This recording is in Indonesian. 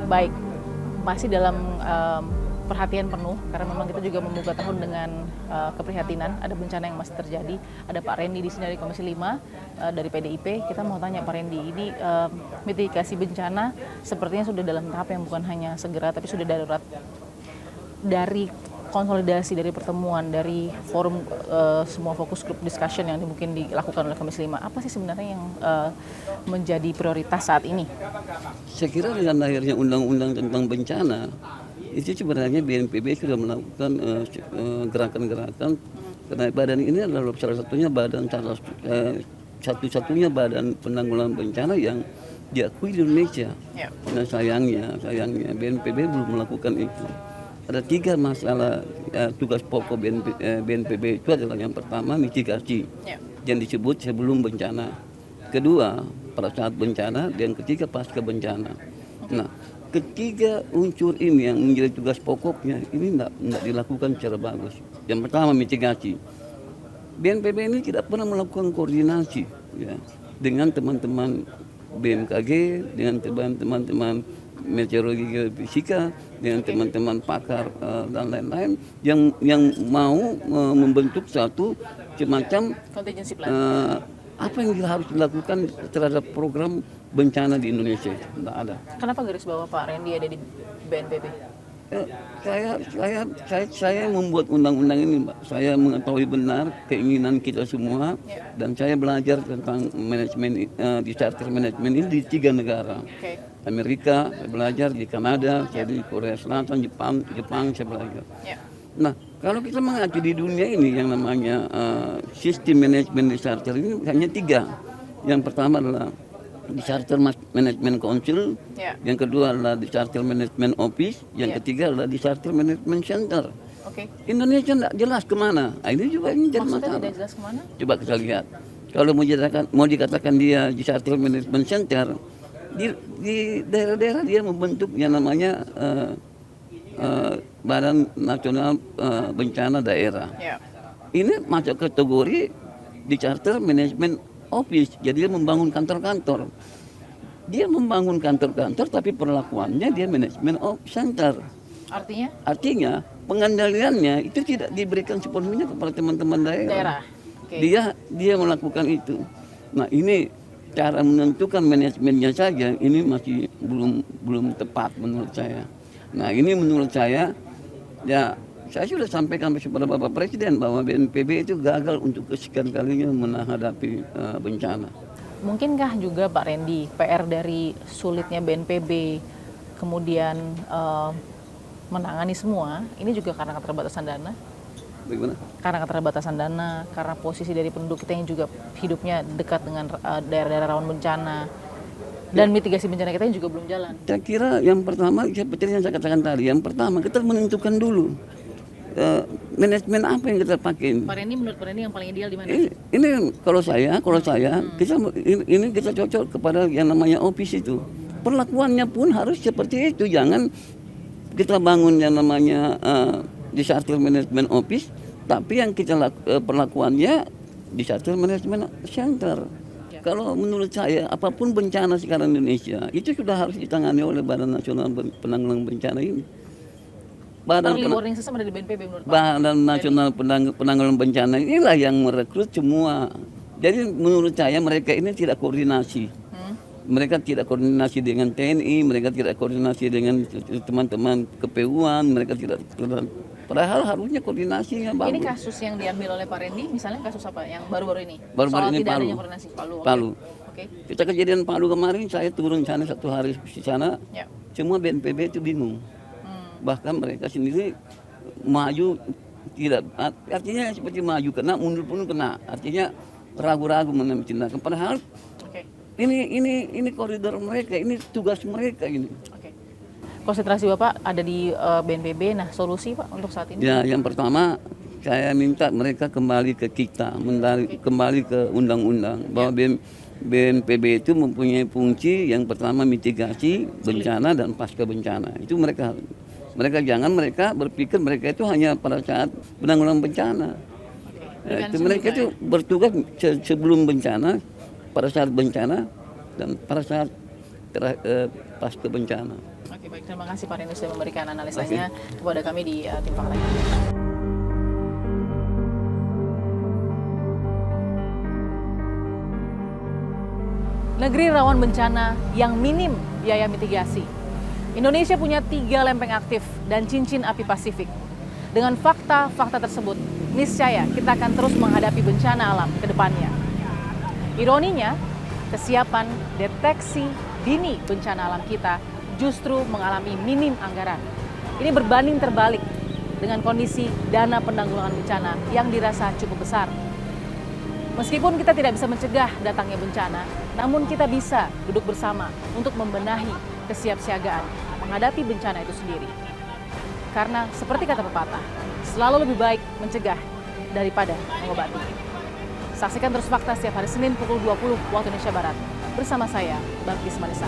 Baik, masih dalam perhatian penuh karena memang kita juga membuka tahun dengan keprihatinan ada bencana yang masih terjadi. Ada Pak Randy di sini dari Komisi 5 dari PDIP. Kita mau tanya Pak Randy, ini mitigasi bencana sepertinya sudah dalam tahap yang bukan hanya segera tapi sudah darurat. Dari konsolidasi, dari pertemuan, dari forum semua fokus group discussion yang mungkin dilakukan oleh Komisi 5, apa sih sebenarnya yang menjadi prioritas saat ini? Saya kira dengan lahirnya undang-undang tentang bencana, itu sebenarnya BNPB sudah melakukan gerakan-gerakan karena badan ini adalah salah satunya satu-satunya badan penanggulangan bencana yang diakui di Indonesia. Ya. Nah sayangnya BNPB belum melakukan itu. Ada 3 masalah tugas pokok BNPB itu adalah yang pertama mitigasi yang disebut sebelum bencana, kedua pada saat bencana, dan ketiga pasca bencana. Nah, ketiga unsur ini yang menjadi tugas pokoknya ini tidak dilakukan secara bagus. Yang pertama mitigasi. BNPB ini tidak pernah melakukan koordinasi ya, dengan teman-teman BMKG, dengan teman-teman meteorologi fisika, dengan teman-teman pakar dan lain-lain yang mau membentuk satu semacam apa yang harus dilakukan terhadap program bencana di Indonesia. Tidak ada. Kenapa garis bawah Pak Randy ada di BNPB? Saya membuat undang-undang ini, Mbak. Saya mengetahui benar keinginan kita semua, dan saya belajar tentang manajemen disaster management ini di 3 negara. Amerika, saya belajar di Kanada, saya di Korea Selatan, Jepang saya belajar. Nah, kalau kita mengacu di dunia ini yang namanya sistem manajemen disaster ini hanya 3. Yang pertama adalah Disaster Management Council, yang kedua adalah Disaster Management Office, yang ketiga adalah Disaster Management Center. Indonesia tidak jelas kemana. Ini juga ini jadi masalah. Tidak jelas kemana? Coba kita lihat. Kalau mau dikatakan dia Disaster Management Center, di daerah-daerah dia membentuk yang namanya Badan Nasional Bencana Daerah. Ini masuk kategori Disaster Management Office, jadi dia membangun kantor-kantor. Dia membangun kantor-kantor, tapi perlakuannya dia manajemen center. Artinya pengendaliannya itu tidak diberikan sepenuhnya kepada teman-teman daerah. Dia melakukan itu. Nah ini cara menentukan manajemennya saja ini masih belum tepat menurut saya. Nah ini menurut saya ya. Saya sudah sampaikan kepada Bapak Presiden bahwa BNPB itu gagal untuk kesekian kalinya menghadapi bencana. Mungkinkah juga Pak Randy, PR dari sulitnya BNPB, kemudian menangani semua, ini juga karena keterbatasan dana? Bagaimana? Karena keterbatasan dana, karena posisi dari penduduk kita yang juga hidupnya dekat dengan daerah-daerah rawan bencana, dan mitigasi bencana kita yang juga belum jalan. Saya kira yang pertama, seperti yang saya katakan tadi, yang pertama kita menentukan dulu manajemen apa yang kita pakai. Pak Randy, menurut Pak Randy yang paling ideal di mana? Ini kalau saya kita cocok kepada yang namanya office itu. Perlakuannya pun harus seperti itu. Jangan kita bangun yang namanya disaster management office, tapi yang kita perlakuannya disaster management center. Kalau menurut saya, apapun bencana sekarang di Indonesia itu sudah harus ditangani oleh Badan Nasional Penanggulangan Bencana ini. Badan Nasional Penanggulangan Bencana inilah yang merekrut semua. Jadi menurut saya mereka ini tidak koordinasi. Mereka tidak koordinasi dengan TNI, mereka tidak koordinasi dengan teman-teman KPU-an, mereka tidak. Padahal harusnya koordinasinya bagus. Ini kasus yang diambil oleh Pak Randy, misalnya kasus apa yang baru-baru ini? Baru-baru ini tidak Palu. adanya koordinasi Palu. Kita kejadian Palu kemarin, saya turun sana 1 hari di sana, semua BNPB itu bingung. Bahkan mereka sendiri maju tidak, artinya seperti maju kena, mundur pun kena, artinya ragu-ragu mengambil tindakan. Padahal ini koridor mereka, ini tugas mereka ini. Konsentrasi Bapak ada di BNPB. Nah, solusi Pak untuk saat ini? Ya, yang pertama saya minta mereka kembali ke kita, kembali ke undang-undang bahwa BNPB itu mempunyai fungsi yang pertama mitigasi bencana dan pasca bencana. Itu mereka jangan berpikir mereka itu hanya pada saat penanggulangan bencana. Mereka itu bertugas sebelum bencana, pada saat bencana, dan pada saat pasca bencana. Oke, baik. Terima kasih Pak Rendy sudah memberikan analisanya kepada kami di Tim Fakta. Negeri rawan bencana yang minim biaya mitigasi. Indonesia punya 3 lempeng aktif dan cincin api Pasifik. Dengan fakta-fakta tersebut, niscaya kita akan terus menghadapi bencana alam ke depannya. Ironinya, kesiapan deteksi dini bencana alam kita justru mengalami minim anggaran. Ini berbanding terbalik dengan kondisi dana penanggulangan bencana yang dirasa cukup besar. Meskipun kita tidak bisa mencegah datangnya bencana, namun kita bisa duduk bersama untuk membenahi kesiapsiagaan menghadapi bencana itu sendiri. Karena seperti kata pepatah, selalu lebih baik mencegah daripada mengobati. Saksikan terus Fakta setiap hari Senin pukul 20 waktu Indonesia Barat. Bersama saya, Balkis Manisa.